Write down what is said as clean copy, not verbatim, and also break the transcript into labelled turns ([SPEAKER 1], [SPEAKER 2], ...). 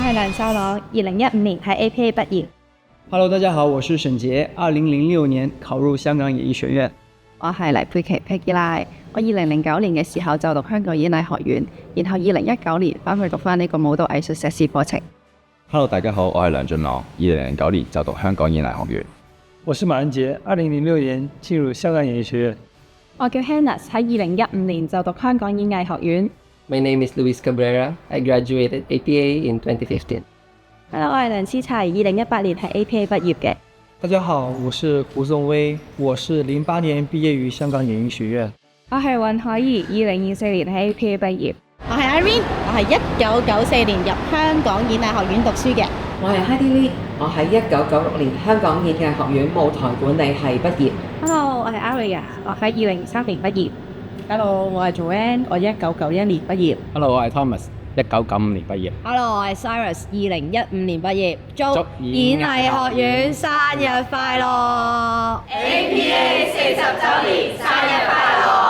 [SPEAKER 1] 係梁秀朗，2015年喺 APA 畢業。
[SPEAKER 2] Hello， 大家好，我是沈杰，2006年考入香港演藝學院。
[SPEAKER 3] 我係黎佩琪 Peggy 拉，我2009年嘅時候就讀香港演藝學院，然後2019年翻去讀翻呢個舞蹈藝術碩士課程。
[SPEAKER 4] Hello， 大家好，我係梁俊朗，2009年就讀香港演藝學院。
[SPEAKER 5] 我是馬恩杰，2006年進入香港演藝學院。
[SPEAKER 1] 我叫 Hannah， 喺2015年就讀香港演藝學院。
[SPEAKER 6] My name is Luis Cabrera. I graduated APA in 2015.
[SPEAKER 1] Hello， 我係梁思齊，2018年喺 APA 畢業嘅。
[SPEAKER 2] 大家好，我是胡宗威，我是08年畢業於香港演藝學院。
[SPEAKER 1] 我係尹海怡，2024年喺 APA 畢業。
[SPEAKER 7] 我係 Irene， 我係1994年入香港演藝學院讀書嘅。
[SPEAKER 8] 我係 Heidi Lee， 我喺1996年香港演藝學院舞台管理系畢業。
[SPEAKER 1] Hello， 我係 Aria， 我喺2023年畢業。
[SPEAKER 3] Hello， 我係 Joanne， 我1991年畢業。
[SPEAKER 4] Hello， 我係 Thomas，1995年畢業。
[SPEAKER 7] Hello， 我係 Cyrus， 2015年畢業。祝演藝學院生日快樂 ！APA 40週年生日快樂！